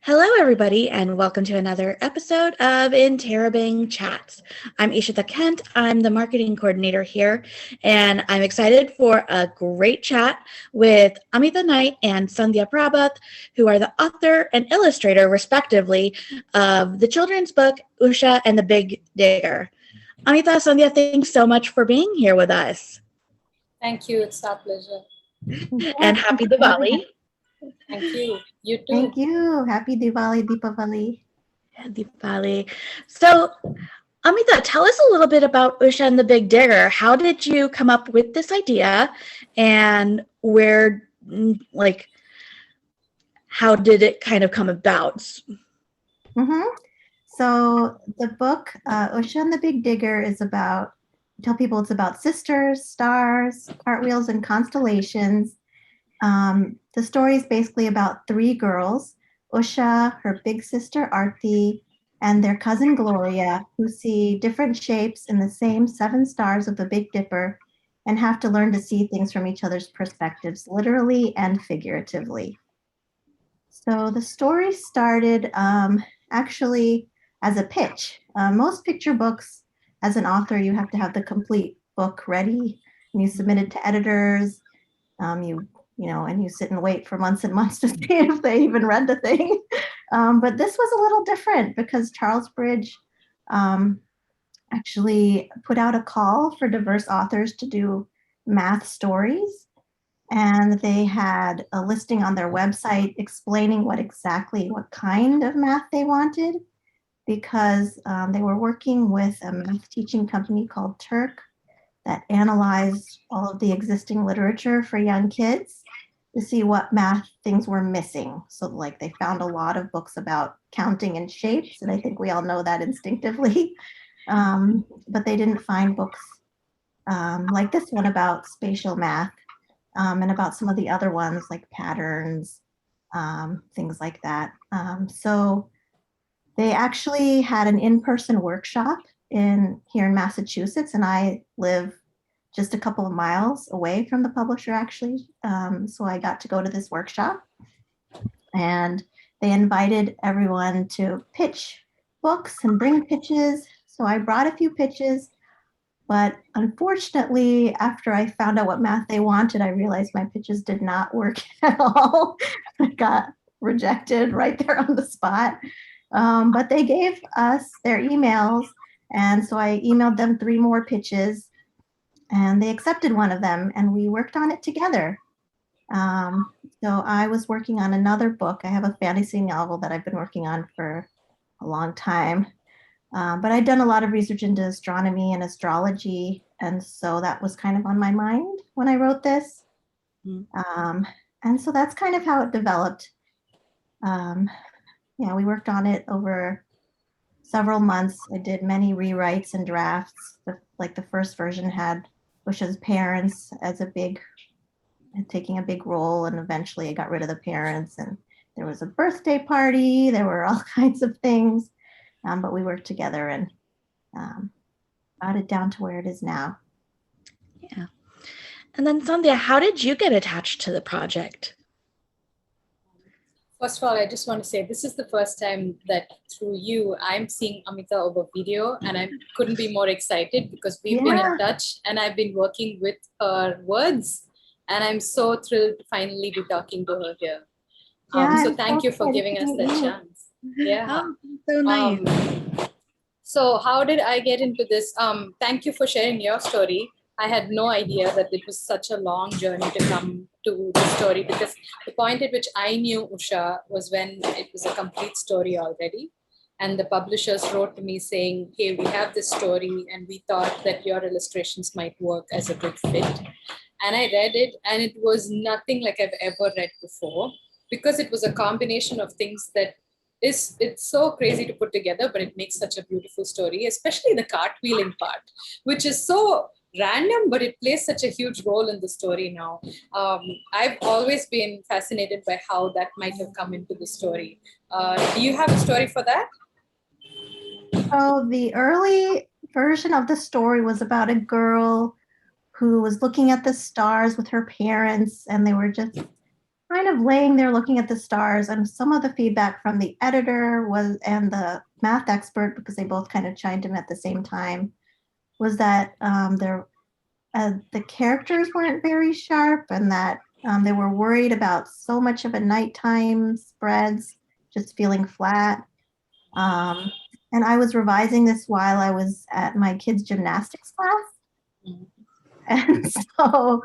Hello, everybody, and welcome to another episode of Interabang Chats. I'm Ishita Kent. I'm the marketing coordinator here, and I'm excited for a great chat with Amitha Knight and Sandhya Prabhat, who are the author and illustrator, respectively, of the children's book Usha and the Big Digger. Amitha, Sandhya, thanks so much for being here with us. Thank you. It's our pleasure. And happy Diwali. Thank you. You too. Thank you. Happy Diwali, Deepavali. Diwali. So, Amita, tell us a little bit about Usha and the Big Digger. How did you come up with this idea, and how did it kind of come about? So the book, Usha and the Big Digger, is about, tell people it's about sisters, stars, cartwheels, and constellations. The story is basically about three girls, Usha, her big sister Arti, and their cousin Gloria, who see different shapes in the same 7 stars of the Big Dipper and have to learn to see things from each other's perspectives, literally and figuratively. So the story started actually as a pitch. Most picture books, as an author, you have to have the complete book ready, and you submit it to editors. And you sit and wait for months and months to see if they even read the thing. But this was a little different because Charles Bridge actually put out a call for diverse authors to do math stories. And they had a listing on their website explaining what kind of math they wanted, because they were working with a math teaching company called Turk that analyzed all of the existing literature for young kids to see what math things were missing. So like they found a lot of books about counting and shapes, and I think we all know that instinctively. But they didn't find books like this one about spatial math, and about some of the other ones like patterns, things like that. So they actually had an in-person workshop here in Massachusetts, and I live just a couple of miles away from the publisher, actually. So I got to go to this workshop, and they invited everyone to pitch books and bring pitches. So I brought a few pitches, but unfortunately, after I found out what math they wanted, I realized my pitches did not work at all. I got rejected right there on the spot. But they gave us their emails, and so I emailed them 3 more pitches, and they accepted one of them, and we worked on it together. So I was working on another book. I have a fantasy novel that I've been working on for a long time, but I'd done a lot of research into astronomy and astrology, and so that was kind of on my mind when I wrote this. And so that's kind of how it developed. We worked on it over several months. I did many rewrites and drafts. The first version had Usha's parents taking a big role, and eventually I got rid of the parents, and there was a birthday party. There were all kinds of things, but we worked together and got it down to where it is now. Yeah. And then Sandhya, how did you get attached to the project? First of all, I just want to say this is the first time that through you, I'm seeing Amitha over video, and I couldn't be more excited because we've been in touch and I've been working with her words, and I'm so thrilled to finally be talking to her here. So thank you for giving us that chance. Yeah. So nice. So how did I get into this? Thank you for sharing your story. I had no idea that it was such a long journey to come to the story, because the point at which I knew Usha was when it was a complete story already. And the publishers wrote to me saying, hey, we have this story and we thought that your illustrations might work as a good fit. And I read it, and it was nothing like I've ever read before, because it was a combination of things that it's so crazy to put together, but it makes such a beautiful story, especially the cartwheeling part, which is so random, but it plays such a huge role in the story now. I've always been fascinated by how that might have come into the story. Do you have a story for that? So the early version of the story was about a girl who was looking at the stars with her parents, and they were just kind of laying there looking at the stars, and some of the feedback from the editor was and the math expert, because they both kind of chimed in at the same time, was that the characters weren't very sharp, and that they were worried about so much of a nighttime spreads just feeling flat. And I was revising this while I was at my kids' gymnastics class. And so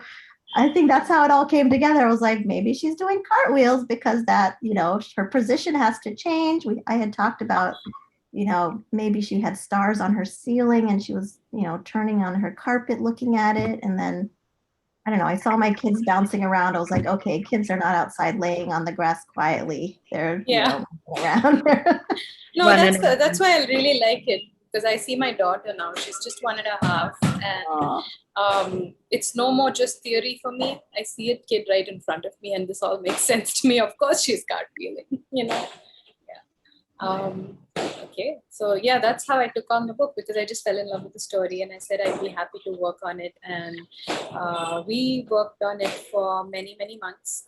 I think that's how it all came together. I was like, maybe she's doing cartwheels because that, her position has to change. I had talked about, maybe she had stars on her ceiling and she was, turning on her carpet looking at it. And then, I don't know, I saw my kids bouncing around. I was like, okay, kids are not outside laying on the grass quietly. They're, around. No, that's why I really like it, because I see my daughter now. She's just 1.5, and it's no more just theory for me. I see a kid right in front of me, and this all makes sense to me. Of course, she's cartwheeling, Okay, so yeah, that's how I took on the book, because I just fell in love with the story, and I said I'd be happy to work on it, and we worked on it for many, many months.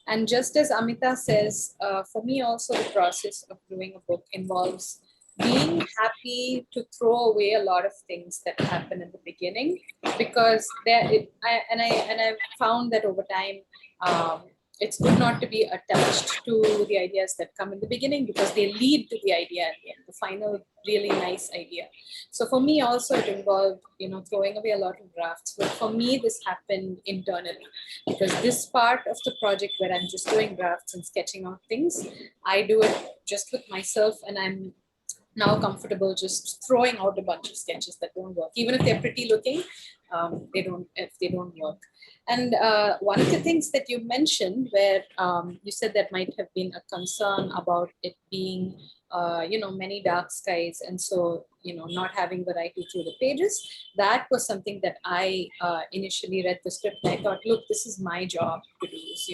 And just as Amitha says, for me also the process of doing a book involves being happy to throw away a lot of things that happen in the beginning, because I found that over time, it's good not to be attached to the ideas that come in the beginning, because they lead to the idea at the end, the final really nice idea. So for me also it involved, throwing away a lot of drafts. But for me, this happened internally, because this part of the project where I'm just doing drafts and sketching out things, I do it just with myself, and I'm now comfortable just throwing out a bunch of sketches that don't work, even if they're pretty looking. If they don't work. And one of the things that you mentioned, where you said that might have been a concern about it being many dark skies, and so not having variety through the pages, that was something that I initially read the script and I thought, look, this is my job to do this,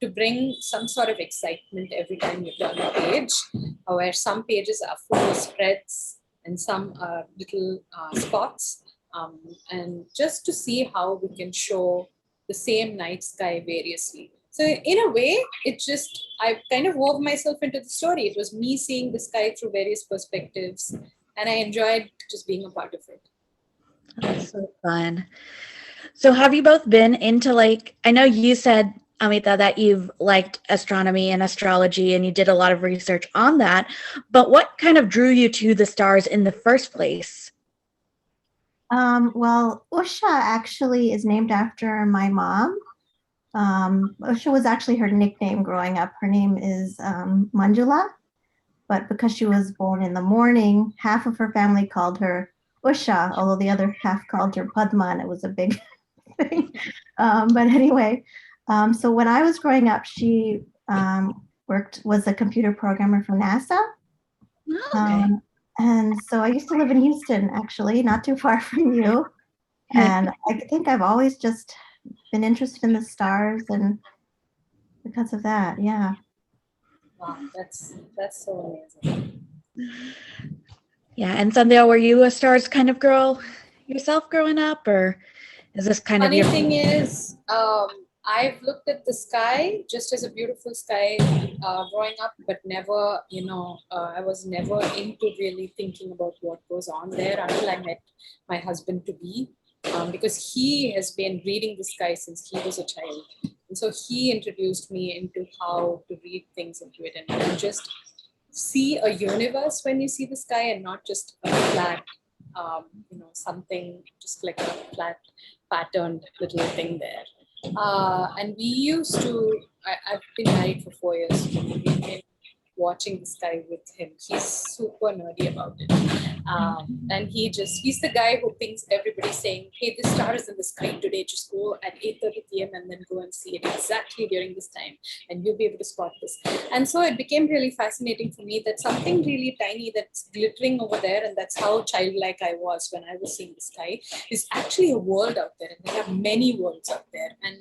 to bring some sort of excitement every time you turn a page, where some pages are full of spreads and some little spots, and just to see how we can show the same night sky variously. So in a way, I kind of wove myself into the story. It was me seeing the sky through various perspectives, and I enjoyed just being a part of it. That's so fun. So have you both been into, I know you said, Amitha, that you've liked astronomy and astrology and you did a lot of research on that, but what kind of drew you to the stars in the first place? Well, Usha actually is named after my mom. Usha was actually her nickname growing up. Her name is Manjula, but because she was born in the morning, half of her family called her Usha, although the other half called her Padma, and it was a big thing. But anyway, so when I was growing up, she was a computer programmer for NASA. Okay. And so I used to live in Houston, actually, not too far from you. And I think I've always just been interested in the stars, and because of that, yeah. Wow, that's so amazing. Yeah, and Sandhya, were you a stars kind of girl yourself growing up, or is this kind Funny of your thing is, I've looked at the sky just as a beautiful sky growing up, but never, I was never into really thinking about what goes on there until I met my husband to be, because he has been reading the sky since he was a child. And so he introduced me into how to read things into it, and you just see a universe when you see the sky, and not just a flat, something just like a flat patterned little thing there. And we used to, I've been married for 4 years. We've been watching the sky with him. He's super nerdy about it. And he's the guy who pings everybody saying, hey, this star is in the sky today. Just go at 8:30 p.m. and then go and see it exactly during this time. And you'll be able to spot this. And so it became really fascinating for me that something really tiny that's glittering over there, and that's how childlike I was when I was seeing the sky, is actually a world out there. And there are many worlds out there. And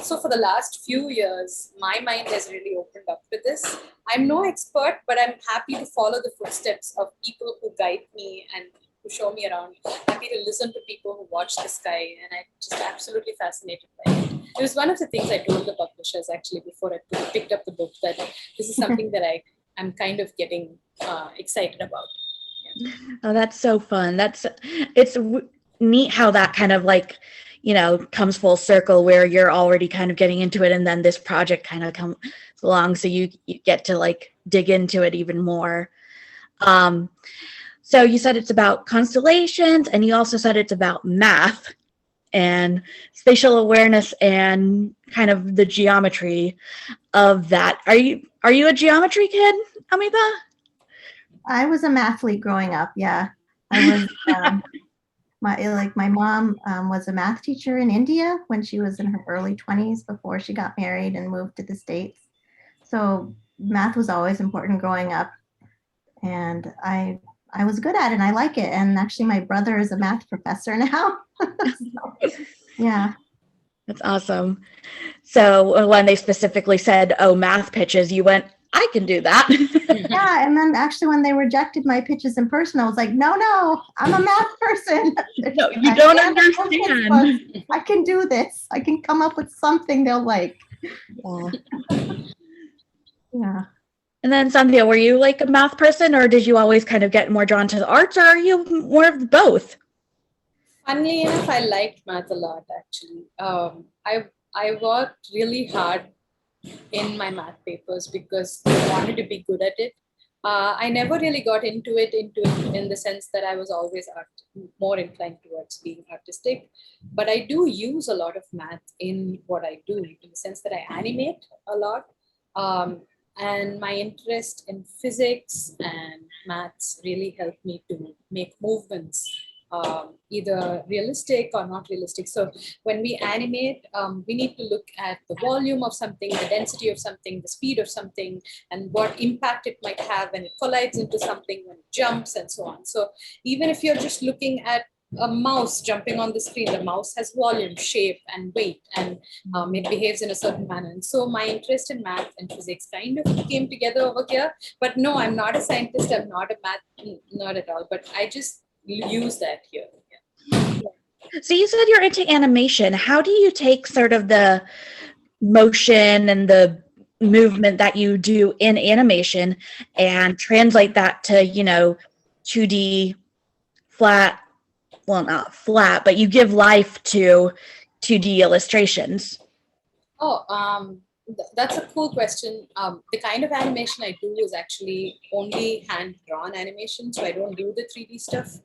so for the last few years, my mind has really opened up to this. I'm no expert, but I'm happy to follow the footsteps of people who guide me and show me around, happy to listen to people who watch the sky, and I'm just absolutely fascinated by it. It was one of the things I told the publishers actually before I picked up the book, that this is something that I'm kind of getting excited about. Yeah. Oh, that's so fun. It's neat how that kind of like, comes full circle where you're already kind of getting into it, and then this project kind of comes along, so you get to like dig into it even more. So you said it's about constellations, and you also said it's about math and spatial awareness and kind of the geometry of that. Are you a geometry kid, Amitha? I was a mathlete growing up. Yeah, I was. My mom was a math teacher in India when she was in her early 20s before she got married and moved to the States. So math was always important growing up, and I was good at it and I like it. And actually my brother is a math professor now. So, yeah. That's awesome. So when they specifically said, "Oh, math pitches," you went, "I can do that." Yeah, and then actually when they rejected my pitches in person, I was like, no, I'm a math person. No, you don't understand. I can do this. I can come up with something they'll like. Yeah. Yeah. And then Sandhya, were you like a math person, or did you always kind of get more drawn to the arts, or are you more of both? Funnily enough, I liked math a lot, actually. I worked really hard in my math papers because I wanted to be good at it. I never really got into it in the sense that I was always more inclined towards being artistic. But I do use a lot of math in what I do, in the sense that I animate a lot. And my interest in physics and maths really helped me to make movements, either realistic or not realistic. So when we animate, we need to look at the volume of something, the density of something, the speed of something, and what impact it might have when it collides into something, when it jumps, and so on. So even if you're just looking at a mouse jumping on the screen, the mouse has volume, shape, and weight, and it behaves in a certain manner. And so my interest in math and physics kind of came together over here. But no, I'm not a scientist. I'm not a math nerd at all. But I just use that here. Yeah. So you said you're into animation. How do you take sort of the motion and the movement that you do in animation and translate that to, 2D flat, well, not flat, but you give life to 2D illustrations? Oh, that's a cool question. The kind of animation I do is actually only hand-drawn animation, so I don't do the 3D stuff.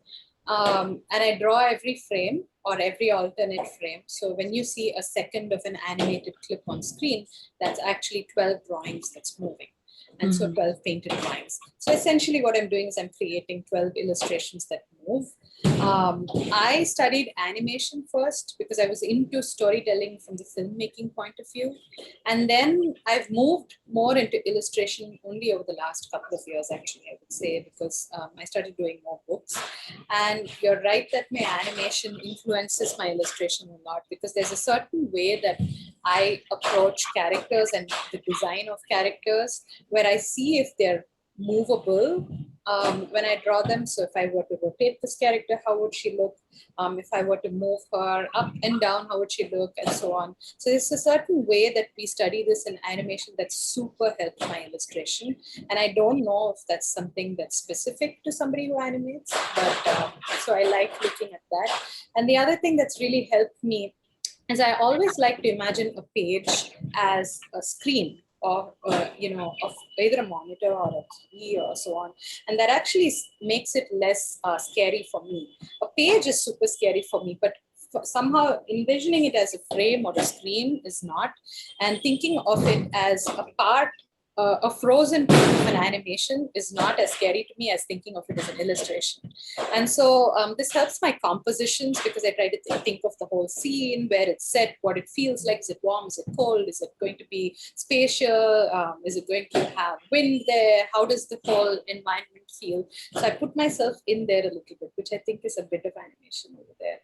And I draw every frame or every alternate frame. So when you see a second of an animated clip on screen, that's actually 12 drawings that's moving. And so 12 painted drawings. So essentially what I'm doing is I'm creating 12 illustrations that move. I studied animation first because I was into storytelling from the filmmaking point of view. And then I've moved more into illustration only over the last couple of years, actually, I would say, because I started doing more books. And you're right that my animation influences my illustration a lot, because there's a certain way that I approach characters and the design of characters, where I see if they're movable when I draw them. So if I were to rotate this character, how would she look? If I were to move her up and down, how would she look, and so on. So there's a certain way that we study this in animation that super helps my illustration. And I don't know if that's something that's specific to somebody who animates, but so I like looking at that. And the other thing that's really helped me is I always like to imagine a page as a screen, or of either a monitor or a TV or so on, and that actually makes it less scary for me. A page is super scary for me, but somehow envisioning it as a frame or a screen is not, and thinking of it as a part, a frozen piece of an animation is not as scary to me as thinking of it as an illustration. And so this helps my compositions, because I try to think of the whole scene, where it's set, what it feels like. Is it warm? Is it cold? Is it going to be spatial? Is it going to have wind there? How does the whole environment feel? So I put myself in there a little bit, which I think is a bit of animation over there.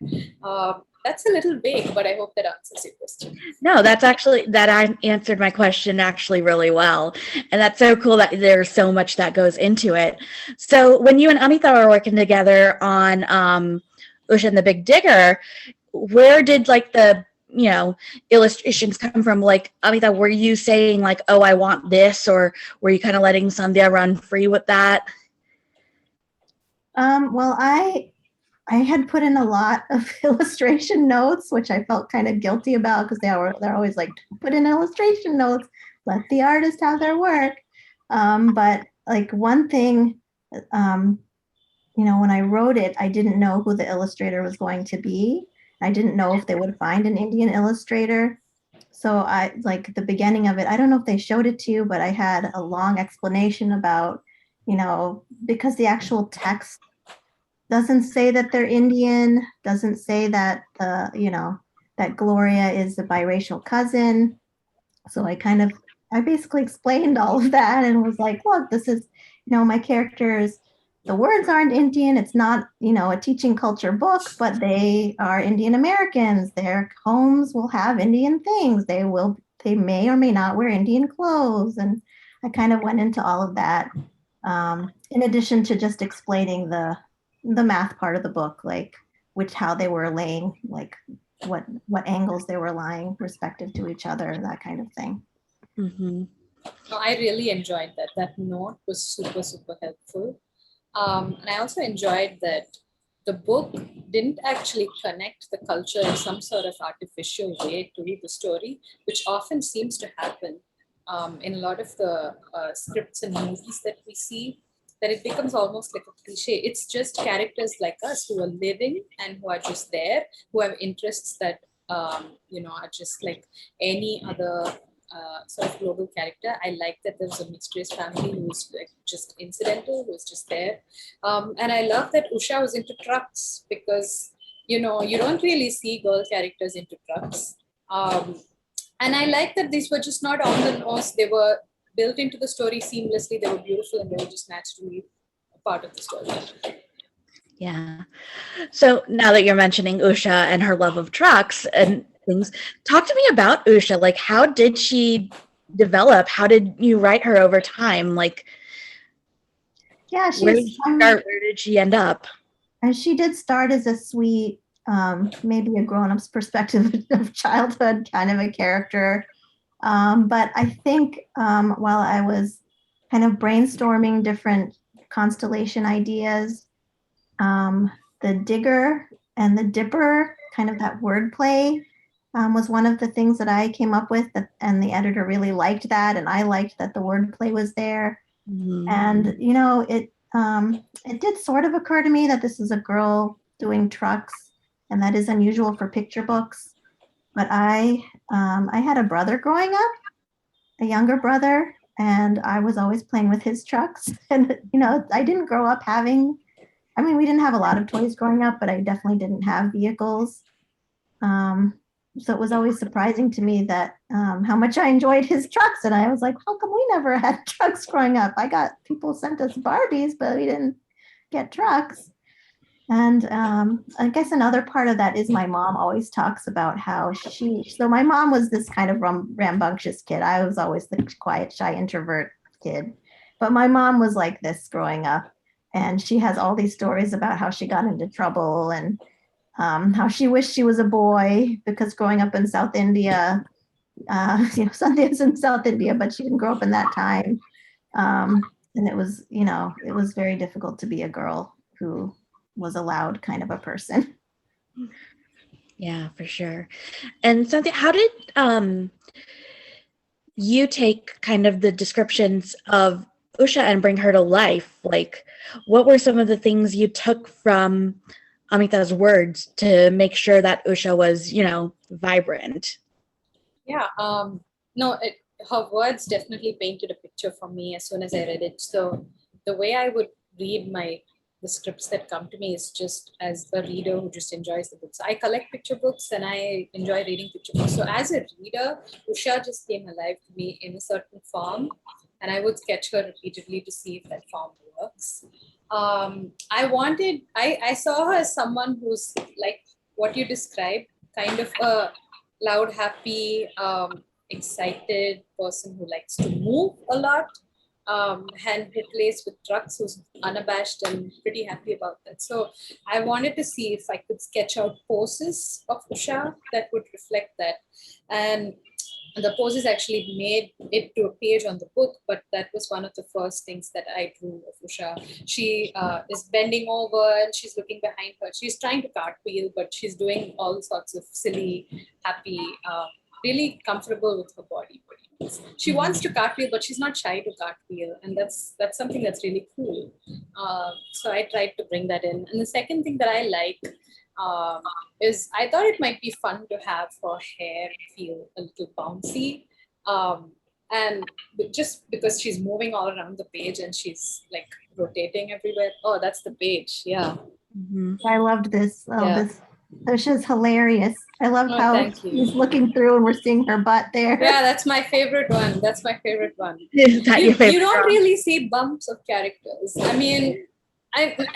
That's a little vague, but I hope that answers your question. No, that I answered my question actually really well. And that's so cool that there's so much that goes into it. So when you and Amitha were working together on Usha and the Big Digger, where did like the illustrations come from? Like, Amitha, were you saying like, oh, I want this, or were you kind of letting Sandhya run free with that? Well, I had put in a lot of illustration notes, which I felt kind of guilty about because they're always like, put in illustration notes, let the artist have their work. But like one thing, when I wrote it, I didn't know who the illustrator was going to be. I didn't know if they would find an Indian illustrator. So I like the beginning of it. I don't know if they showed it to you, but I had a long explanation about, because the actual text doesn't say that they're Indian, doesn't say that that Gloria is a biracial cousin. So I basically explained all of that and was like, look, this is, my characters, the words aren't Indian. It's not, a teaching culture book, but they are Indian Americans. Their homes will have Indian things. They may or may not wear Indian clothes. And I kind of went into all of that. In addition to just explaining the math part of the book, like how they were laying, like what angles they were lying respective to each other, that kind of thing. Mm-hmm. No, I really enjoyed that. That note was super, super helpful. And I also enjoyed that the book didn't actually connect the culture in some sort of artificial way to the story, which often seems to happen in a lot of the scripts and movies that we see, that it becomes almost like a cliche. It's just characters like us who are living and who are just there, who have interests that, are just like any other sort of global character. I like that there's a mixed race family who's like just incidental, who's just there. And I love that Usha was into trucks because, you don't really see girl characters into trucks. And I like that these were just not on the nose. They were built into the story seamlessly. They were beautiful and they were just naturally a part of the story. Yeah. So now that you're mentioning Usha and her love of trucks and things, talk to me about Usha. Like, how did she develop? How did you write her over time? Like, yeah, where did she start? Where did she end up? And she did start as a sweet, maybe a grown-up's perspective of childhood kind of a character. But I think while I was kind of brainstorming different constellation ideas, the digger and the dipper, kind of that wordplay, was one of the things that I came up with, and the editor really liked that, and I liked that the wordplay was there. Mm-hmm. And it did sort of occur to me that this is a girl doing trucks, and that is unusual for picture books. But I had a brother growing up, a younger brother, and I was always playing with his trucks. And I didn't grow up having. I mean, we didn't have a lot of toys growing up, but I definitely didn't have vehicles. So it was always surprising to me that how much I enjoyed his trucks. And I was like, how come we never had trucks growing up? People sent us Barbies, but we didn't get trucks. And I guess another part of that is my mom always talks about how so my mom was this kind of rambunctious kid. I was always the quiet, shy introvert kid. But my mom was like this growing up. And she has all these stories about how she got into trouble and how she wished she was a boy because growing up in South India, Sandhya's in South India, but she didn't grow up in that time. And it was very difficult to be a girl who was a loud kind of a person. Yeah, for sure. And Sandhya, how did you take kind of the descriptions of Usha and bring her to life? Like, what were some of the things you took from Amitha's words to make sure that Usha was, vibrant? Yeah, no, her words definitely painted a picture for me as soon as I read it. So the way I would read the scripts that come to me is just as a reader who just enjoys the books. I collect picture books and I enjoy reading picture books. So as a reader, Usha just came alive to me in a certain form, and I would sketch her repeatedly to see if that form works. I saw her as someone who's like what you described, kind of a loud, happy, excited person who likes to move a lot, and replaced with trucks, who's unabashed and pretty happy about that. So I wanted to see if I could sketch out poses of Usha that would reflect that. And the poses actually made it to a page on the book, but that was one of the first things that I drew of Usha. She is bending over and she's looking behind her. She's trying to cartwheel, but she's doing all sorts of silly, happy, really comfortable with her body. She wants to cartwheel, but she's not shy to cartwheel, and that's something that's really cool. So I tried to bring that in. And the second thing that I like is I thought it might be fun to have her hair feel a little bouncy, and just because she's moving all around the page and she's like rotating everywhere. Oh, that's the page. Yeah. I loved this. Oh, Yeah. this Usha's hilarious. I loved Oh, how thank you. he's looking through and we're seeing her butt there. Yeah, that's my favorite one. That's my favorite one. Is that your You favorite? don't really see bumps of characters. I mean,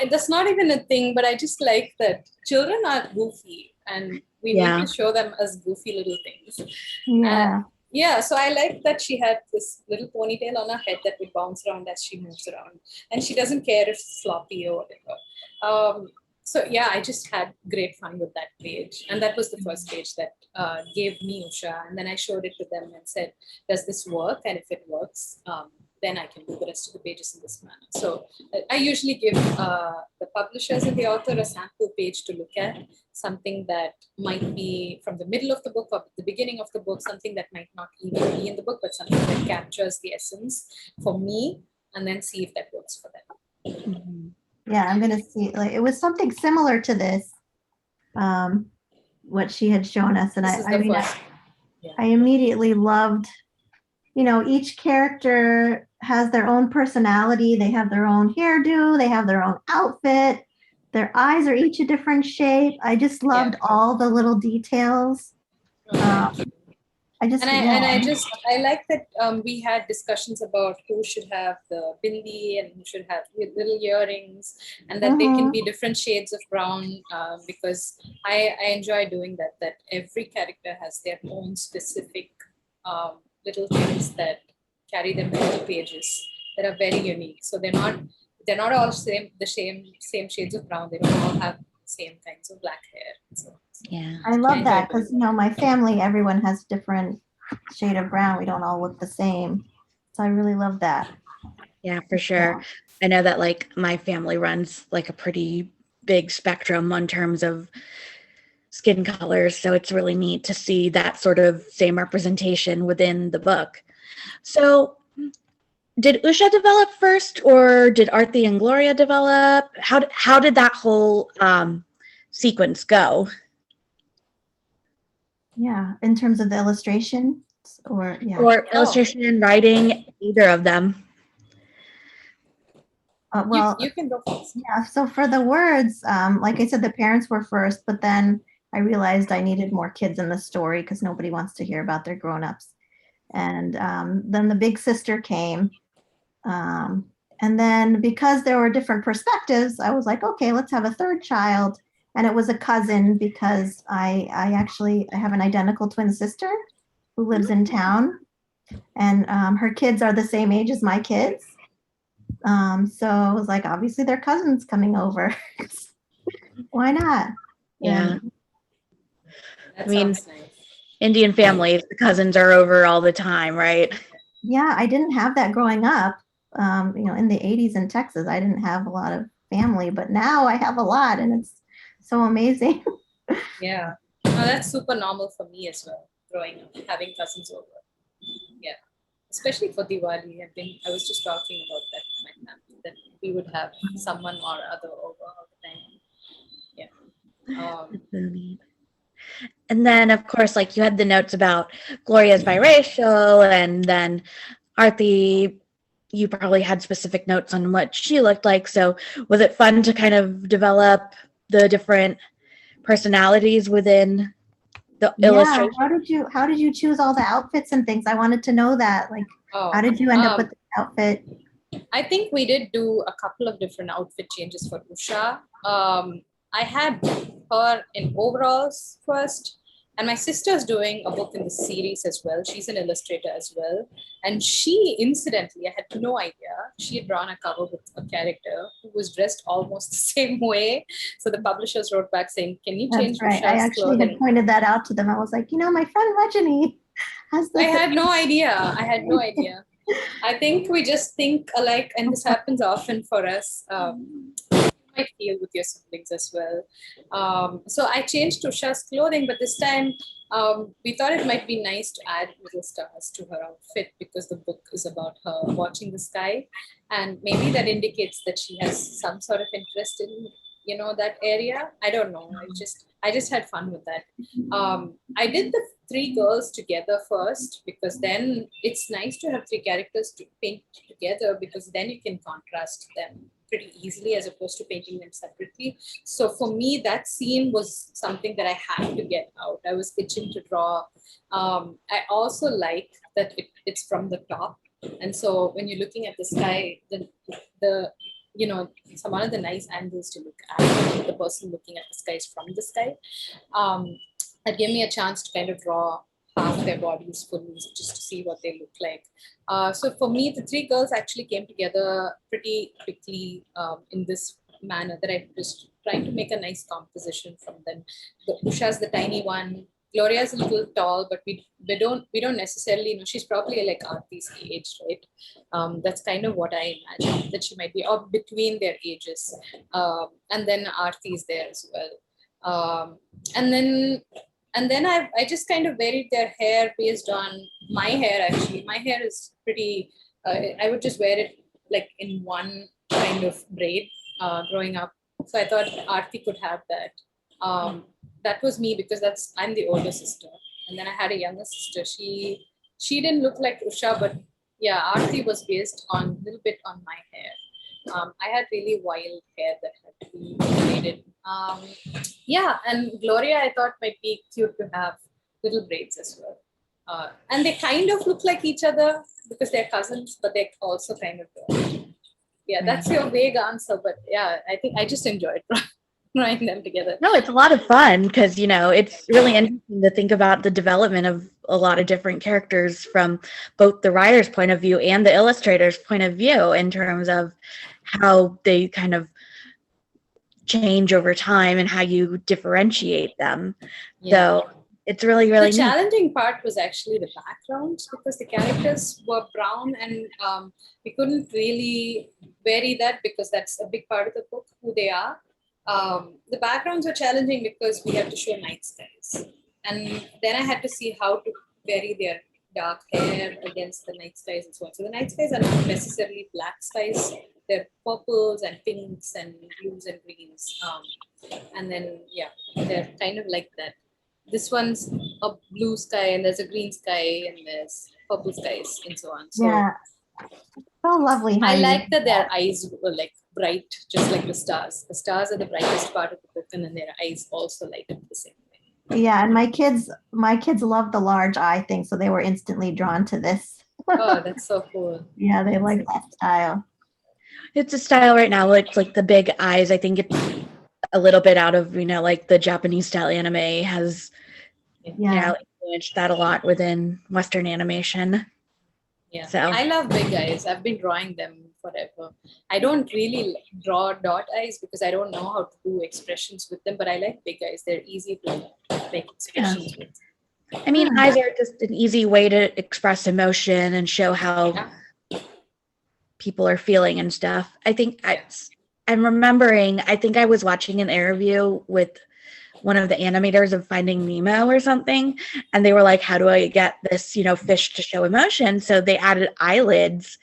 that's not even a thing, but I just like that children are goofy and we Yeah. need to show them as goofy little things. Yeah. Yeah, so I like that she had this little ponytail on her head that would bounce around as she moves around, and she doesn't care if it's sloppy or whatever. So yeah, I just had great fun with that page, and that was the first page that gave me Usha, and then I showed it to them and said, "Does this work? And if it works, then I can do the rest of the pages in this manner." So I usually give the publishers and the author a sample page to look at, something that might be from the middle of the book or the beginning of the book, something that might not even be in the book, but something that captures the essence for me, and then see if that works for them. Yeah, I'm gonna see. Like it was something similar to this, what she had shown us, and This is I the mean, first. I immediately loved. You know, each character has their own personality. They have their own hairdo. They have their own outfit. Their eyes are each a different shape. I just loved all the little details. I like that we had discussions about who should have the bindi and who should have little earrings, and that they can be different shades of brown, because I enjoy doing that. That every character has their own specific little things that carry them through the pages that are very unique. So they're not all the same shades of brown. They don't all have same kinds of black hair. So Yeah, I love that because you know my family, everyone has different shade of brown. We don't all look the same, so I really love that. Yeah, for sure. I know that like my family runs like a pretty big spectrum on terms of skin colors, so it's really neat to see that sort of same representation within the book. So did Usha develop first, or did Arthi and Gloria develop? How did that whole sequence go? Yeah, in terms of the illustration or illustration and writing, either of them. Well, you can go first. Yeah, so for the words, like I said, the parents were first, but then I realized I needed more kids in the story because nobody wants to hear about their grown-ups. And then the big sister came. And then because there were different perspectives, I was like, okay, let's have a third child. And it was a cousin because I have an identical twin sister who lives in town. And her kids are the same age as my kids. So I was like, obviously their cousins coming over. Why not? Yeah. That I mean, sounds nice. Indian families, the cousins are over all the time, right? Yeah, I didn't have that growing up. In the 80s in Texas, I didn't have a lot of family, but now I have a lot and it's so amazing. Yeah. No, that's super normal for me as well, growing up, having cousins over. Yeah. Especially for Diwali. I was just talking about that with my family, that we would have someone or other over all the time. Yeah. And then, of course, like you had the notes about Gloria's biracial, and then Arthi, you probably had specific notes on what she looked like. So was it fun to kind of develop the different personalities within the illustration? How did you choose all the outfits and things? I wanted to know that. Like, how did you end up with the outfit? I think we did do a couple of different outfit changes for Usha. I had her in overalls first, And my sister's doing a book in the series as well. She's an illustrator as well. And she, incidentally, I had no idea, she had drawn a cover with a character who was dressed almost the same way. So the publishers wrote back saying, can you change That's right. I Usha's actually clothing? had pointed that out to them. I was like, my friend Rajani has I this. had no idea. I had no idea. I think we just think alike, and this happens often for us. You might feel with your siblings as well. So I changed Usha's clothing, but this time we thought it might be nice to add little stars to her outfit because the book is about her watching the sky, and maybe that indicates that she has some sort of interest in that area. I don't know. I just had fun with that. I did the three girls together first because then it's nice to have three characters to paint together because then you can contrast them pretty easily as opposed to painting them separately. So for me, that scene was something that I had to get out. I was itching to draw. I also like that it's from the top. And so when you're looking at the sky, the some one of the nice angles to look at the person looking at the sky is from the sky. That gave me a chance to kind of draw half their bodies fully just to see what they look like. So for me, the three girls actually came together pretty quickly in this manner that I was trying to make a nice composition from them. Usha's the tiny one. Gloria's a little tall, but we don't necessarily know. She's probably like Aarti's age, right? That's kind of what I imagine that she might be, or between their ages. And then Aarti is there as well. And then I just kind of varied their hair based on my hair. Actually, my hair is pretty. I would just wear it like in one kind of braid growing up. So I thought Aarti could have that. That was me because I'm the older sister, and then I had a younger sister. She didn't look like Usha, but yeah, Aarti was based on a little bit on my hair. I had really wild hair that had to be braided. Yeah, and Gloria I thought might be cute to have little braids as well. And they kind of look like each other because they're cousins, but they also kind of don't. Yeah, that's your vague answer, but yeah, I think I just enjoyed drawing them together. No, it's a lot of fun because, it's really interesting to think about the development of a lot of different characters from both the writer's point of view and the illustrator's point of view in terms of how they kind of change over time and how you differentiate them. Yeah. So it's really, really the neat. challenging part was actually the backgrounds because the characters were brown and we couldn't really vary that because that's a big part of the book, who they are. The backgrounds were challenging because we had to show night skies. And then I had to see how to vary their dark hair against the night skies and so on. So the night skies are not necessarily black skies. They're purples and pinks and blues and greens. And then, yeah, they're kind of like that. This one's a blue sky and there's a green sky and there's purple skies and so on. So Yeah. So lovely. I like that their eyes were like bright, just like the stars. The stars are the brightest part of the book, and then their eyes also light up the same way. Yeah, and my kids love the large eye thing, so they were instantly drawn to this. Oh, that's so cool. Yeah, they like that style. It's a style right now. It's like the big eyes. I think it's a little bit out of, like the Japanese style anime has, influenced that a lot within Western animation. Yeah, so I love big eyes. I've been drawing them forever. I don't really draw dot eyes because I don't know how to do expressions with them, but I like big eyes. They're easy to make expressions with. I mean, eyes are just an easy way to express emotion and show how people are feeling and stuff. I think I'm remembering, I think I was watching an interview with one of the animators of Finding Nemo or something, and they were like, how do I get this, fish to show emotion? So they added eyelids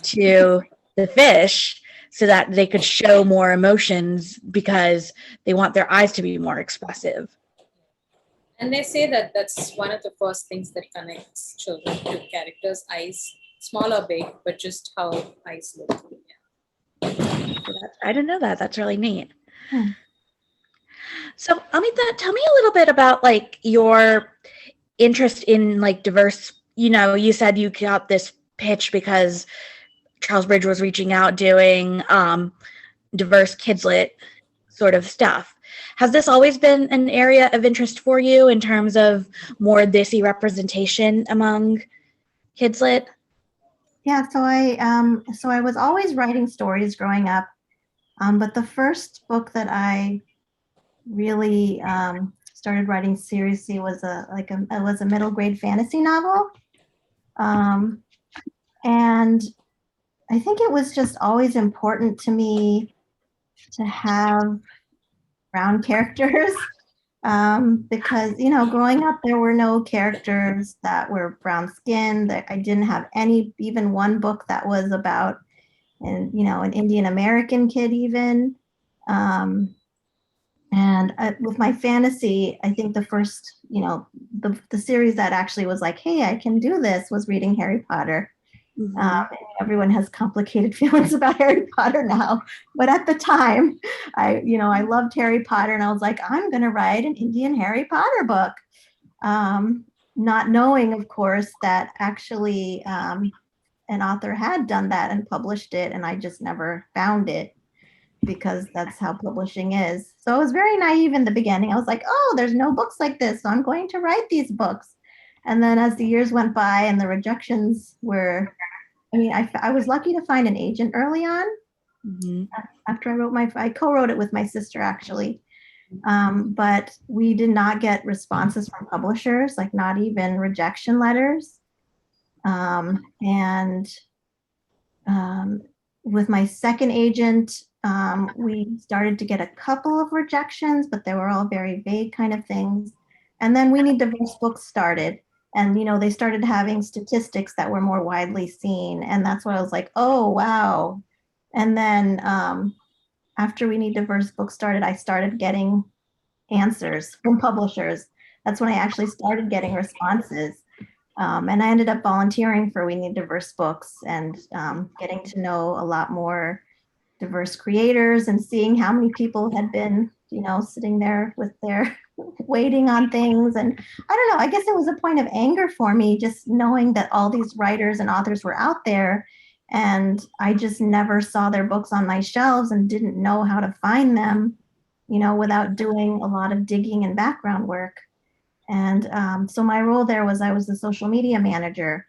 to the fish so that they could show more emotions because they want their eyes to be more expressive. And they say that that's one of the first things that connects children to characters' eyes, small or big, but just how eyes look. Yeah. I didn't know that. That's really neat. So, Amitha, tell me a little bit about like your interest in like diverse, you said you got this pitch because Charles Bridge was reaching out doing diverse kids lit sort of stuff. Has this always been an area of interest for you in terms of more desi representation among kids lit? Yeah, so I was always writing stories growing up, but the first book that I really started writing seriously was a middle grade fantasy novel, um, and I think it was just always important to me to have brown characters. Because growing up there were no characters that were brown skinned. That I didn't have even one book that was about an Indian American kid even. Um, and with my fantasy, I think the first the series that actually was like, hey, I can do this, was reading Harry Potter. Everyone has complicated feelings about Harry Potter now, but at the time, I loved Harry Potter, and I was like, I'm going to write an Indian Harry Potter book, not knowing, of course, that actually an author had done that and published it, and I just never found it because that's how publishing is. So I was very naive in the beginning. I was like, oh, there's no books like this, so I'm going to write these books. And then as the years went by and the rejections were, I was lucky to find an agent early on. After I co-wrote it with my sister actually. But we did not get responses from publishers, like not even rejection letters. And with my second agent, we started to get a couple of rejections, but they were all very vague kind of things. And then We Need Diverse Books started. And, they started having statistics that were more widely seen. And that's why I was like, oh, wow. And then after We Need Diverse Books started, I started getting answers from publishers. That's when I actually started getting responses. And I ended up volunteering for We Need Diverse Books and getting to know a lot more diverse creators and seeing how many people had been, sitting there with their waiting on things. And I don't know, I guess it was a point of anger for me, just knowing that all these writers and authors were out there. And I just never saw their books on my shelves and didn't know how to find them, without doing a lot of digging and background work. And so my role there was I was the social media manager.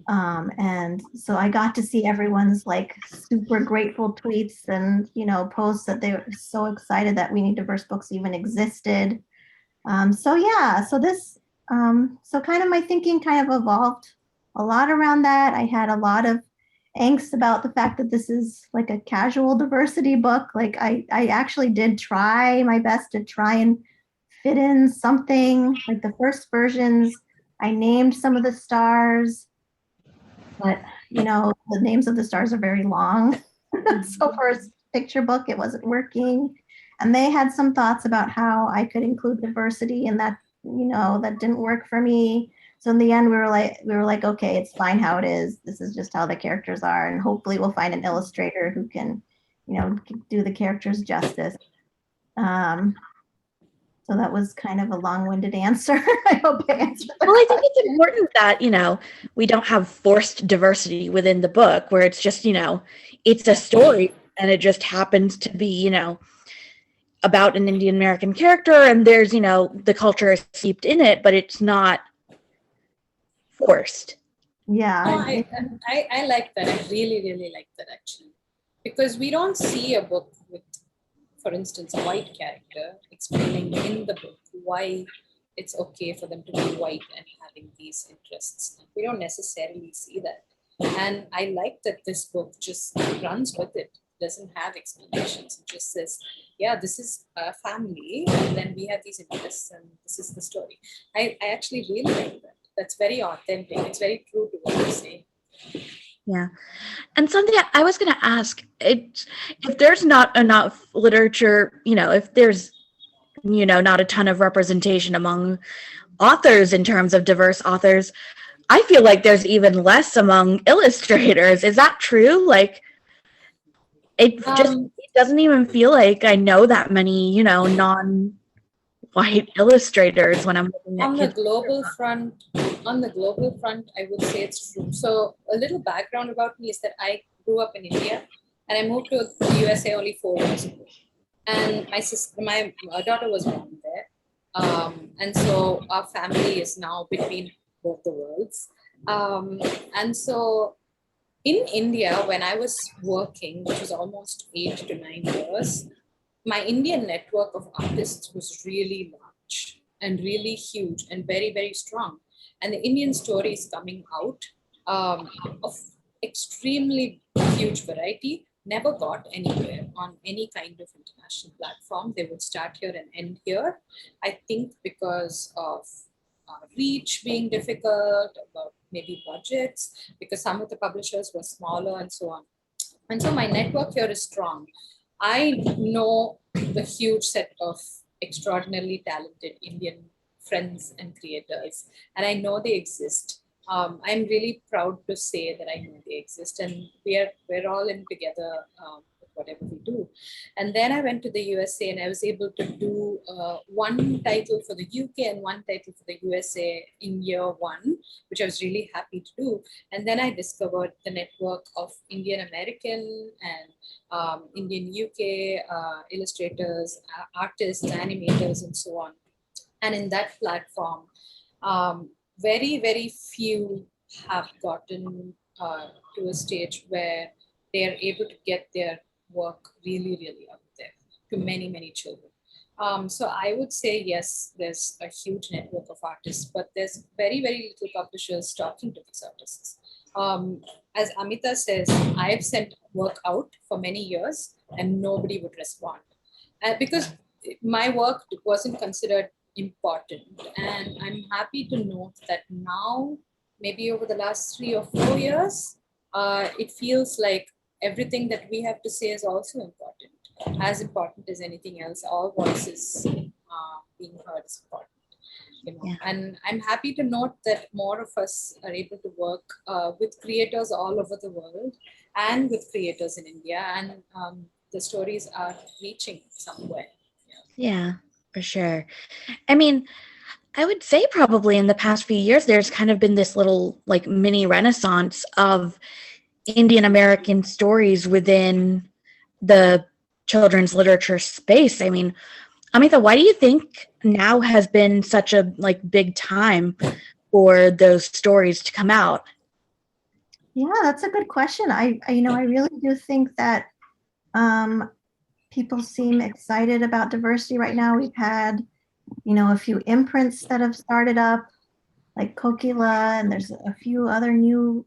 And so I got to see everyone's like super grateful tweets and, posts that they were so excited that We Need Diverse Books even existed. So kind of my thinking kind of evolved a lot around that. I had a lot of angst about the fact that this is like a casual diversity book. Like I actually did try my best to try and fit in something. Like the first versions, I named some of the stars, but the names of the stars are very long. So for a picture book, it wasn't working. And they had some thoughts about how I could include diversity, and that, that didn't work for me. So in the end, we were like, okay, it's fine how it is. This is just how the characters are, and hopefully we'll find an illustrator who can, do the characters justice. So that was kind of a long-winded answer. I hope I answered that. Well, I think it's important that, we don't have forced diversity within the book where it's just, it's a story and it just happens to be, about an Indian American character, and there's, the culture is seeped in it, but it's not forced. Yeah. No, I like that. I really, really like that actually. Because we don't see a book with, for instance, a white character explaining in the book why it's okay for them to be white and having these interests. We don't necessarily see that. And I like that this book just runs with it. Doesn't have explanations. It just says, yeah, this is a family, and then we have these interests, and this is the story. I actually really like that. That's very authentic. It's very true to what you're saying. Yeah. And Sandhya, I was going to ask, if there's not enough literature, if there's, not a ton of representation among authors in terms of diverse authors, I feel like there's even less among illustrators. Is that true? Like, it doesn't even feel like I know that many, non-white illustrators when I'm looking at on the global front, I would say it's true. So a little background about me is that I grew up in India and I moved to the USA only 4 years ago. and my daughter was born there, and so our family is now between both the worlds. And so in India, when I was working, which was almost 8 to 9 years, my Indian network of artists was really large and really huge and very, very strong. And the Indian stories coming out of extremely huge variety never got anywhere on any kind of international platform. They would start here and end here. I think because of reach being difficult, about maybe budgets, because some of the publishers were smaller and so on. And so my network here is strong. I know the huge set of extraordinarily talented Indian friends and creators, and I know they exist. I'm really proud to say that I know they exist, and we're all in together with whatever we do. And then I went to the USA, and I was able to do one title for the UK and one title for the USA in year one, which I was really happy to do. And then I discovered the network of Indian American and Indian UK illustrators, artists, animators, and so on. And in that platform, very, very few have gotten to a stage where they are able to get their work really, really out there to many, many children. So I would say, yes, there's a huge network of artists, but there's very, very little publishers talking to these artists. As Amitha says, I've sent work out for many years and nobody would respond because my work wasn't considered important. And I'm happy to note that now, maybe over the last 3 or 4 years, it feels like everything that we have to say is also important as anything else. All voices being heard is important. Yeah. And I'm happy to note that more of us are able to work with creators all over the world and with creators in India, and the stories are reaching somewhere. Yeah, for sure. I mean, I would say probably in the past few years, there's kind of been this little like mini renaissance of Indian American stories within the children's literature space. I mean, Amitha, why do you think now has been such a like big time for those stories to come out? Yeah, that's a good question. I really do think that people seem excited about diversity right now. We've had, a few imprints that have started up, like Kokila, and there's a few other new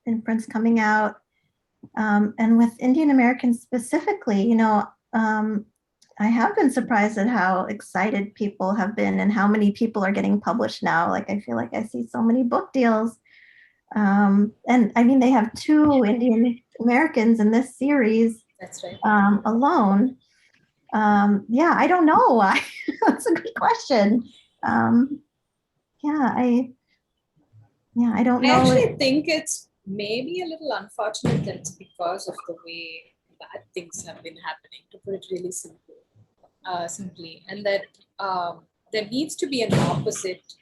imprints coming out. And with Indian Americans specifically, I have been surprised at how excited people have been and how many people are getting published now. Like, I feel like I see so many book deals. And I mean, they have 2 Indian Americans in this series. That's right. Alone. Yeah, I don't know why. That's a good question. Yeah, I don't know. I actually think it's maybe a little unfortunate that it's because of the way bad things have been happening, to put it really simply, and that there needs to be an opposite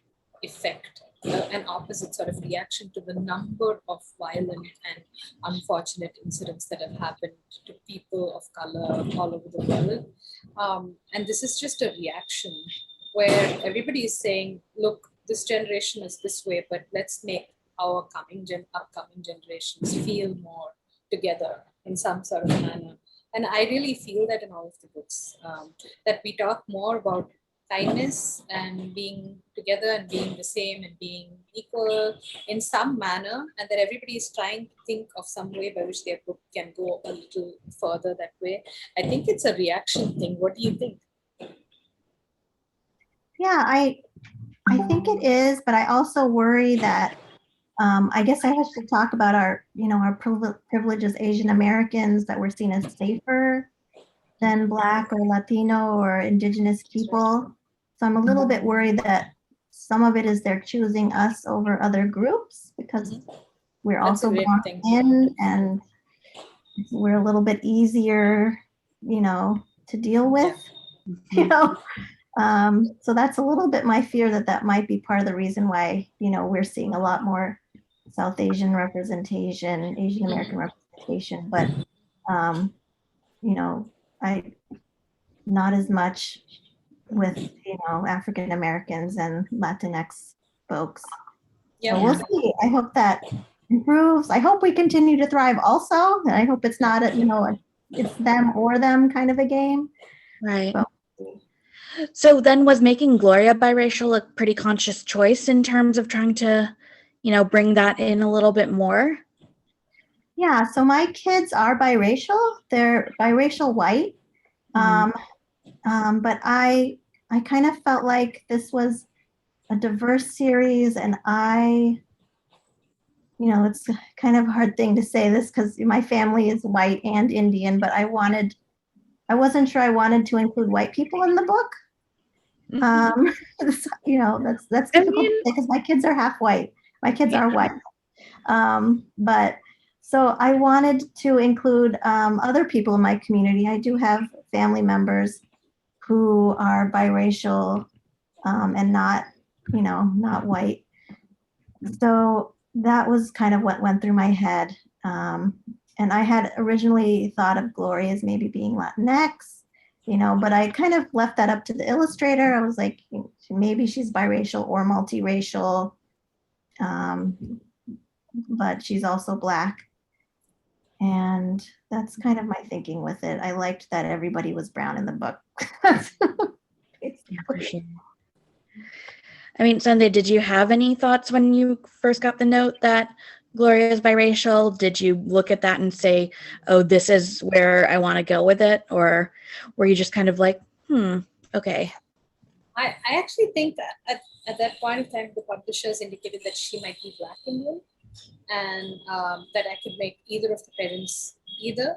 effect, an opposite sort of reaction to the number of violent and unfortunate incidents that have happened to people of color all over the world. And this is just a reaction where everybody is saying, look, this generation is this way, but let's make our upcoming generations feel more together in some sort of manner. And I really feel that in all of the books, that we talk more about kindness and being together and being the same and being equal in some manner, and that everybody is trying to think of some way by which their book can go a little further that way. I think it's a reaction thing. What do you think? Yeah, I think it is, but I also worry that I guess I should talk about our privilege as Asian Americans, that we're seen as safer than Black or Latino or Indigenous people. So I'm a little bit worried that some of it is they're choosing us over other groups because we're That's a also great born thing. in and we're a little bit easier, to deal with, So that's a little bit my fear that might be part of the reason why, we're seeing a lot more South Asian representation, Asian American representation. But, I not as much with, African Americans and Latinx folks. Yeah. So we'll see. I hope that improves. I hope we continue to thrive also. And I hope it's not it's them or them kind of a game. Right. But So then was making Gloria biracial a pretty conscious choice in terms of trying to, bring that in a little bit more? yeah, so my kids are biracial. They're biracial white. Mhm. But I kind of felt like this was a diverse series, and it's kind of a hard thing to say this because my family is white and Indian, but I wasn't sure I wanted to include white people in the book. That's I difficult mean, because my kids are half white. My kids are white. But so I wanted to include other people in my community. I do have family members who are biracial and not white. So that was kind of what went through my head. And I had originally thought of Gloria as maybe being Latinx, but I kind of left that up to the illustrator. I was like, maybe she's biracial or multiracial, but she's also Black. And that's kind of my thinking with it. I liked that everybody was brown in the book. Yeah, for sure. I mean, Sandhya, did you have any thoughts when you first got the note that Gloria is biracial? Did you look at that and say, oh, this is where I want to go with it? Or were you just kind of like, okay. I actually think that at that point of time, the publishers indicated that she might be Black Indian, and that I could make either of the parents either.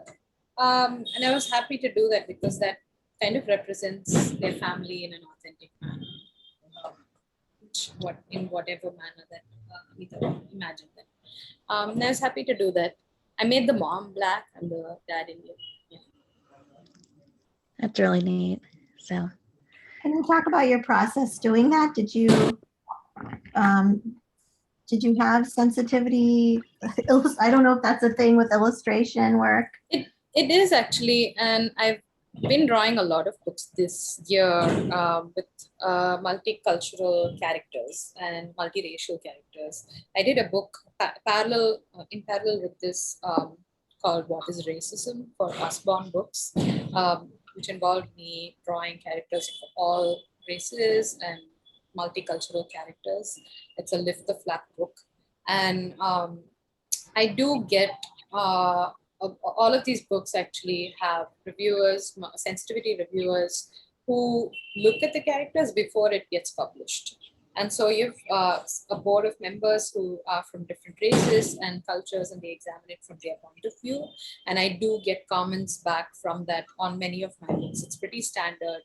And I was happy to do that because that kind of represents their family in an authentic manner, in whatever manner that Amitha imagined them. And I was happy to do that. I made the mom Black and the dad Indian. Yeah. That's really neat. So, Can you talk about your process doing that? Did you have sensitivity? I don't know if that's a thing with illustration work. It is actually, and I've been drawing a lot of books this year with multicultural characters and multiracial characters. I did a book in parallel with this called "What Is Racism" for Usborne Books, which involved me drawing characters of all races and multicultural characters. It's a lift the flap book, and I do get. All of these books actually have reviewers, sensitivity reviewers, who look at the characters before it gets published. And so you've a board of members who are from different races and cultures, and they examine it from their point of view. And I do get comments back from that on many of my books. It's pretty standard.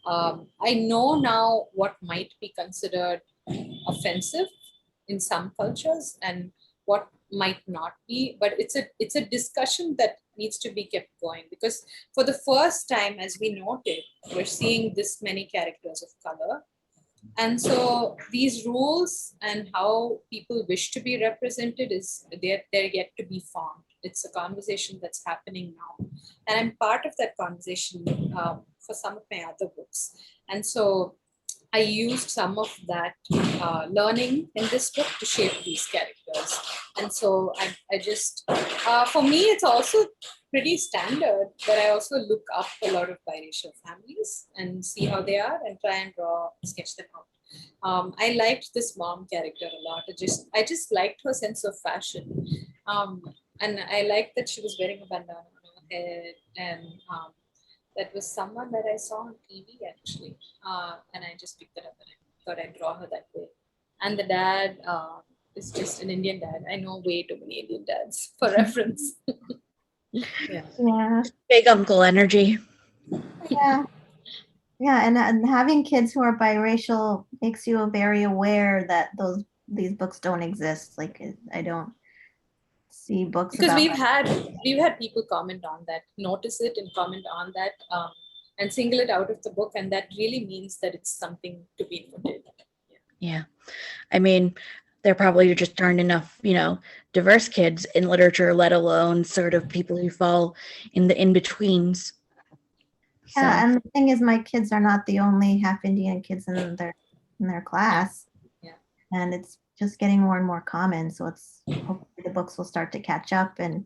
I know now what might be considered offensive in some cultures and what might not be, but it's a discussion that needs to be kept going, because for the first time, as we noted, we're seeing this many characters of color. And so these rules and how people wish to be represented they're yet to be formed. It's a conversation that's happening now, and I'm part of that conversation for some of my other books. And so I used some of that learning in this book to shape these characters. And so I just, for me, it's also pretty standard, but I also look up a lot of biracial families and see how they are and try and sketch them out. I liked this mom character a lot. I just liked her sense of fashion. And I liked that she was wearing a bandana on her head, and that was someone that I saw on TV actually, and I just picked it up and I thought I'd draw her that way. And the dad is just an Indian dad. I know way too many Indian dads for reference. Yeah. big uncle energy. Yeah. Yeah, and having kids who are biracial makes you very aware that these books don't exist. Like I don't see books Because about we've had people comment on that, notice it and comment on that, and single it out of the book, and that really means that it's something to be noted. Yeah. I mean, there probably just aren't enough, diverse kids in literature, let alone sort of people who fall in the in-betweens. So Yeah, and the thing is, my kids are not the only half Indian kids in their class, Yeah. and it's just getting more and more common. So it's hopefully the books will start to catch up, and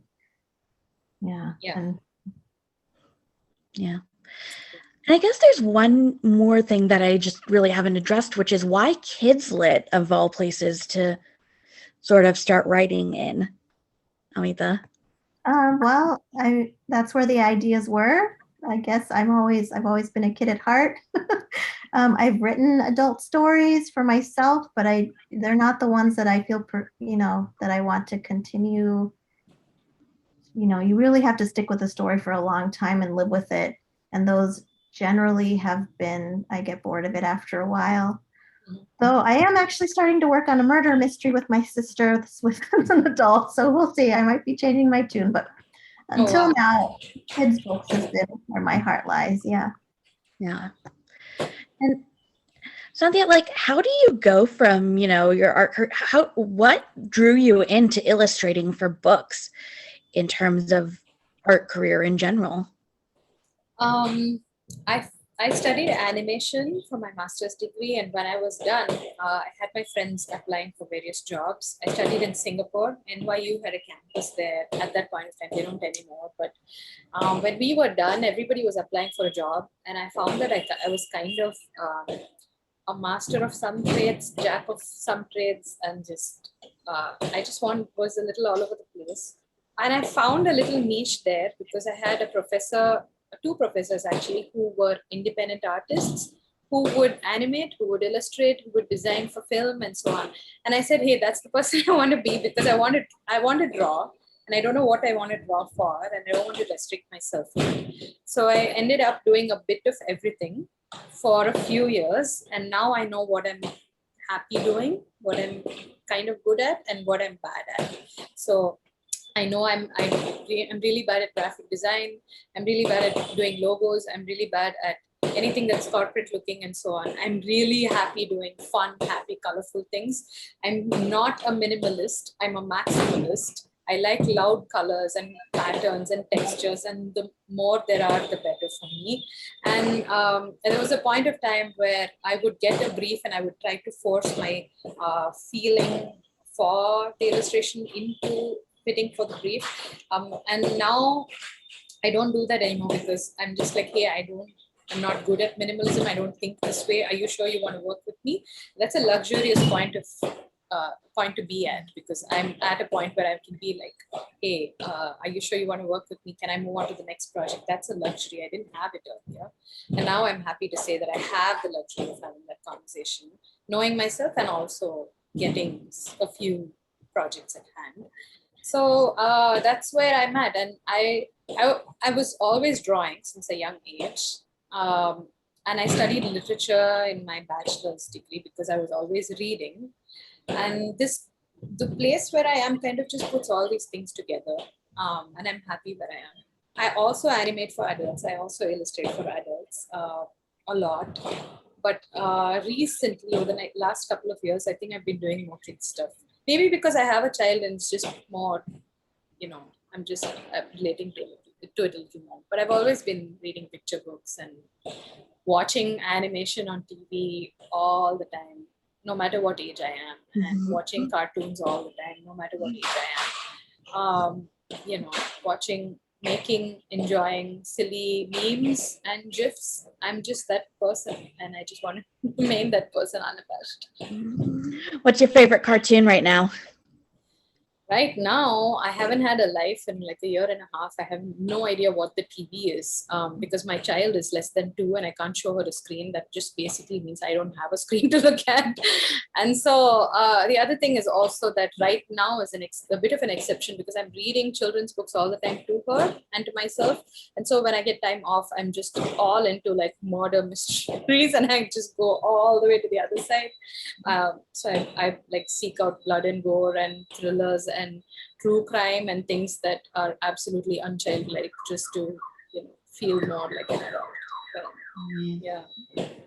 Yeah. and yeah. And I guess there's one more thing that I just really haven't addressed, which is why Kids Lit, of all places, to sort of start writing in, Amitha. well, that's where the ideas were. I guess I've always been a kid at heart. I've written adult stories for myself, but they're not the ones that I feel that I want to continue. You really have to stick with a story for a long time and live with it. And those generally I get bored of it after a while. So I am actually starting to work on a murder mystery with my sister with as an adult. So we'll see. I might be changing my tune, but until wow. now, kids books has been where my heart lies. Yeah. Yeah. And Sandhya, like, how do you go from, your art, what drew you into illustrating for books in terms of art career in general? Um, I I studied animation for my master's degree, and when I was done, I had my friends applying for various jobs. I studied in Singapore. NYU had a campus there at that point of time. They don't anymore, but when we were done, everybody was applying for a job, and I found that I was kind of a master of some trades, jack of some trades, and I just was a little all over the place. And I found a little niche there because I had two professors actually, who were independent artists, who would animate, who would illustrate, who would design for film and so on. And I said, hey, that's the person I want to be, because I want to draw, and I don't know what I want to draw for, and I don't want to restrict myself. So I ended up doing a bit of everything for a few years, and now I know what I'm happy doing, what I'm kind of good at, and what I'm bad at. So I know I'm really bad at graphic design. I'm really bad at doing logos. I'm really bad at anything that's corporate looking and so on. I'm really happy doing fun, happy, colorful things. I'm not a minimalist. I'm a maximalist. I like loud colors and patterns and textures, and the more there are, the better for me. And there was a point of time where I would get a brief and I would try to force my feeling for the illustration into fitting for the brief. And now I don't do that anymore, because I'm just like, hey, I'm not good at minimalism. I don't think this way. Are you sure you want to work with me? That's a luxurious point to be at, because I'm at a point where I can be like, hey, are you sure you want to work with me? Can I move on to the next project? That's a luxury. I didn't have it earlier. And now I'm happy to say that I have the luxury of having that conversation, knowing myself, and also getting a few projects at hand. So that's where I'm at. And I was always drawing since a young age. And I studied literature in my bachelor's degree because I was always reading. And the place where I am kind of just puts all these things together. And I'm happy where I am. I also animate for adults. I also illustrate for adults a lot. But recently, over the last couple of years, I think I've been doing more kids stuff. Maybe because I have a child and it's just more, I'm just relating to it a little more. But I've always been reading picture books and watching animation on TV all the time, no matter what age I am, and watching cartoons all the time, no matter what age I am. Watching, making, enjoying silly memes and GIFs. I'm just that person, and I just want to remain that person unabashed. What's your favorite cartoon right now? Right now, I haven't had a life in like a year and a half. I have no idea what the TV is, because my child is less than 2 and I can't show her a screen. That just basically means I don't have a screen to look at. And so the other thing is also that right now is a bit of an exception, because I'm reading children's books all the time to her and to myself. And so when I get time off, I'm just all into like murder mysteries, and I just go all the way to the other side. So I like seek out blood and gore and thrillers and true crime and things that are absolutely unchildlike, just to feel more like an adult. But, yeah,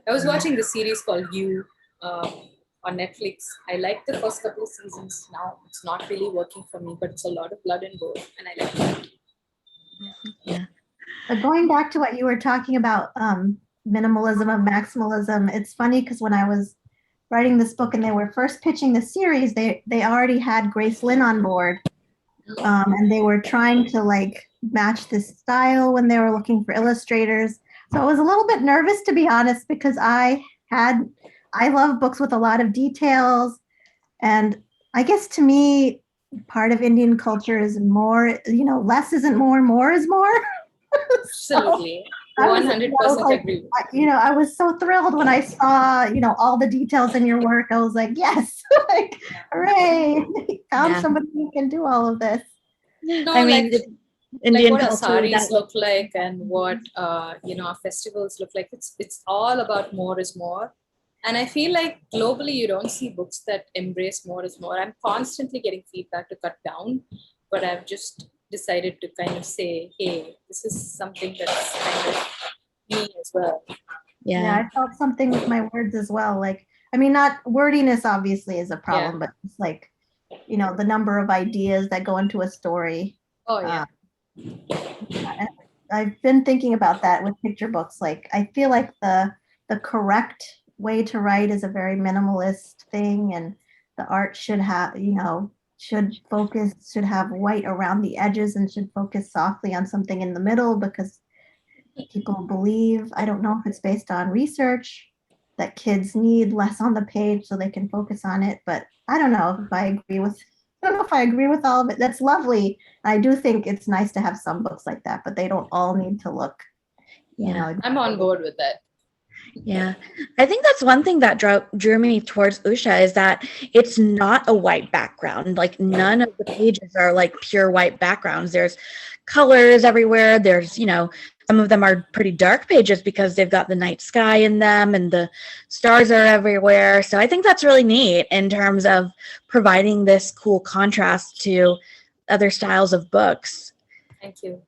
I was watching the series called You on Netflix. I like the first couple of seasons. Now it's not really working for me, but it's a lot of blood and gore, and I like that. Yeah. But going back to what you were talking about, minimalism and maximalism, it's funny because when I was writing this book and they were first pitching the series, they already had Grace Lynn on board, and they were trying to like match this style when they were looking for illustrators. So I was a little bit nervous, to be honest, because I love books with a lot of details, and I guess to me, part of Indian culture is more, less isn't more is more. So Absolutely. I was, 100% agree. I was so thrilled when I saw, all the details in your work. I was like, yes, like, hooray, found Yeah. somebody who can do all of this. No, I mean, like Indian what our culture, saris look like and what our festivals look like. It's all about more is more. And I feel like globally you don't see books that embrace more is more. I'm constantly getting feedback to cut down, but I've just decided to kind of say, hey, this is something that's kind of me as well. Yeah, yeah. I felt something with my words as well. Like, I mean, not wordiness obviously is a problem, but it's like, the number of ideas that go into a story. Oh yeah. And I've been thinking about that with picture books. Like, I feel like the correct way to write is a very minimalist thing, and the art should have, should have white around the edges and should focus softly on something in the middle because people believe, I don't know if it's based on research, that kids need less on the page so they can focus on it, but I don't know if I agree with all of it. That's lovely. I do think it's nice to have some books like that, but they don't all need to look, Yeah. I'm on board with that. Yeah, I think that's one thing that drew me towards Usha is that it's not a white background. Like none of the pages are like pure white backgrounds. There's colors everywhere. There's, some of them are pretty dark pages because they've got the night sky in them and the stars are everywhere. So I think that's really neat in terms of providing this cool contrast to other styles of books. Thank you.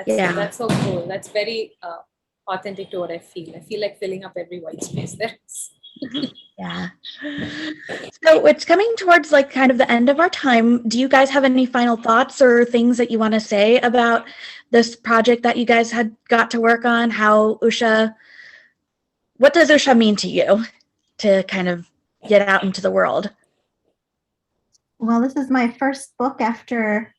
Yeah. That's so cool. That's very authentic to what I feel. I feel like filling up every white space there is. Yeah. So it's coming towards like kind of the end of our time. Do you guys have any final thoughts or things that you want to say about this project that you guys had got to work on? What does Usha mean to you to kind of get out into the world? Well, this is my first book after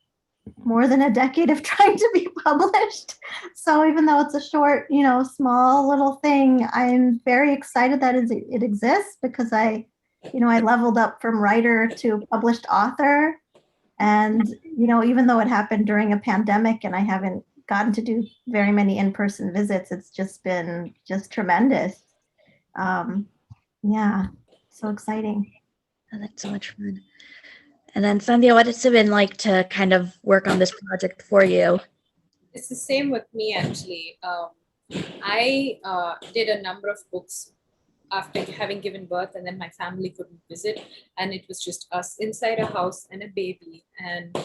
more than a decade of trying to be published. So even though it's a short, small little thing, I'm very excited that it exists because I leveled up from writer to published author. And, even though it happened during a pandemic and I haven't gotten to do very many in-person visits, it's just been tremendous. Yeah, so exciting. Oh, that's so much fun. And then Sandhya, what has it been like to kind of work on this project for you? It's the same with me actually. I did a number of books after having given birth, and then my family couldn't visit, and it was just us inside a house and a baby. And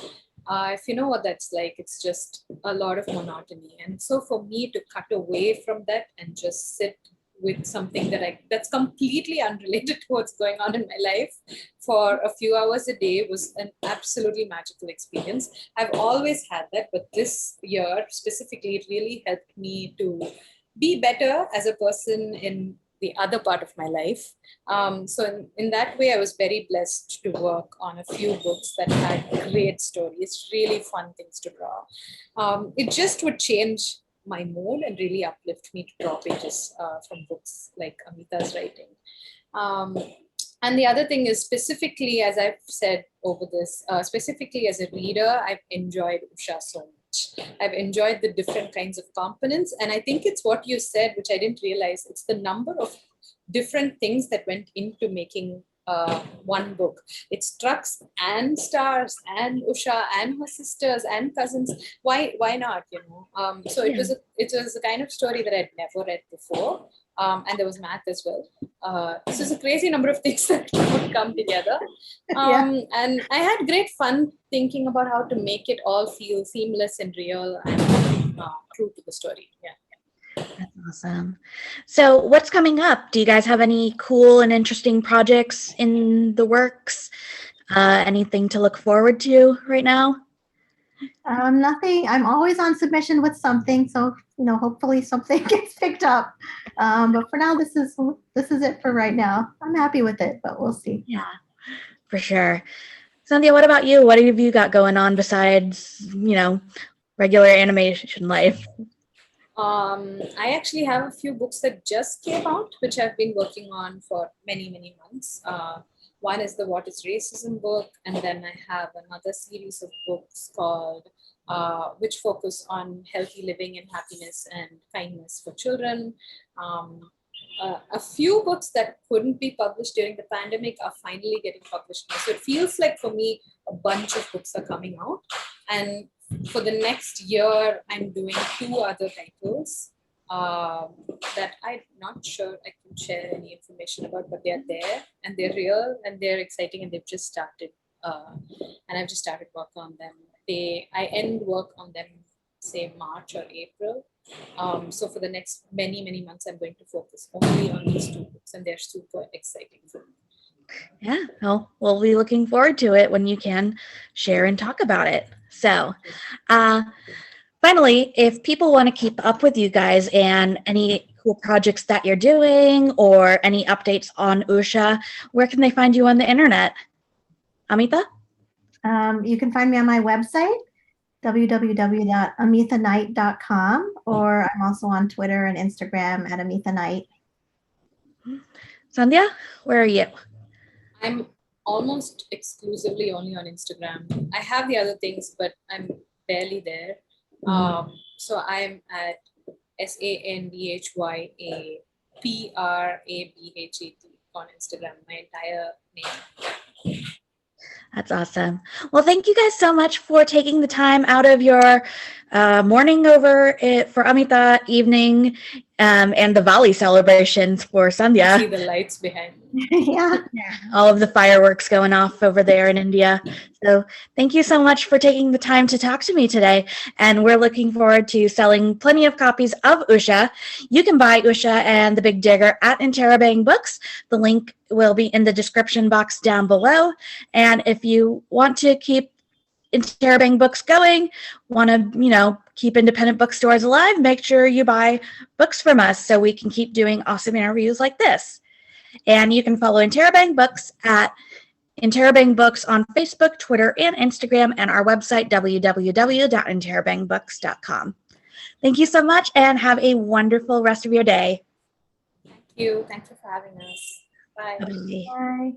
if you know what that's like, it's just a lot of monotony. And so for me to cut away from that and just sit with something that's completely unrelated to what's going on in my life for a few hours a day was an absolutely magical experience. I've always had that, but this year specifically, it really helped me to be better as a person in the other part of my life. So in that way, I was very blessed to work on a few books that had great stories, really fun things to draw. It just would change my mood and really uplift me to draw pages from books like Amitha's writing. And the other thing is specifically, as I've said over this, specifically as a reader, I've enjoyed Usha so much. I've enjoyed the different kinds of components. And I think it's what you said, which I didn't realize. It's the number of different things that went into making one book. It's trucks and stars and Usha and her sisters and cousins. Why not? So it was a kind of story that I'd never read before, and there was math as well. This is a crazy number of things that would come together, and I had great fun thinking about how to make it all feel seamless and real and true to the story. Yeah. That's awesome. So what's coming up? Do you guys have any cool and interesting projects in the works? Anything to look forward to right now? Nothing. I'm always on submission with something, so hopefully something gets picked up. But for now, this is it for right now. I'm happy with it, but we'll see. Yeah, for sure. Sandhya, what about you? What have you got going on besides, regular animation life? I actually have a few books that just came out, which I've been working on for many, many months. One is the What is Racism book, and then I have another series of books called which focus on healthy living and happiness and kindness for children. A few books that couldn't be published during the pandemic are finally getting published now. So it feels like for me, a bunch of books are coming out. And for the next year, I'm doing 2 other titles that I'm not sure I can share any information about, but they're there and they're real and they're exciting and they've just started. And I've just started work on them. I end work on them, say March or April. So for the next many, many months, I'm going to focus only on these 2 books, and they're super exciting for me. Yeah, well, we'll be looking forward to it when you can share and talk about it. So, finally, if people want to keep up with you guys and any cool projects that you're doing or any updates on Usha, where can they find you on the internet? Amitha? You can find me on my website, www.amithaknight.com, or I'm also on Twitter and Instagram at Amitha Knight. Sandhya, where are you? I'm almost exclusively only on Instagram. I have the other things, but I'm barely there. So I'm at SandhyaPrabhat on Instagram, my entire name. That's awesome. Well, thank you guys so much for taking the time out of your morning over for Amitha, evening, and the Diwali celebrations for Sandhya. See the lights behind me. Yeah. All of the fireworks going off over there in India. So thank you so much for taking the time to talk to me today. And we're looking forward to selling plenty of copies of Usha. You can buy Usha and the Big Digger at Interabang Books. The link will be in the description box down below. And if you want to keep Interabang Books going, want to, keep independent bookstores alive, make sure you buy books from us so we can keep doing awesome interviews like this. And you can follow Interabang Books at Interabang Books on Facebook, Twitter, and Instagram, and our website, www.interabangbooks.com. Thank you so much, and have a wonderful rest of your day. Thank you. Thank you for having us. Bye. Bye. Bye.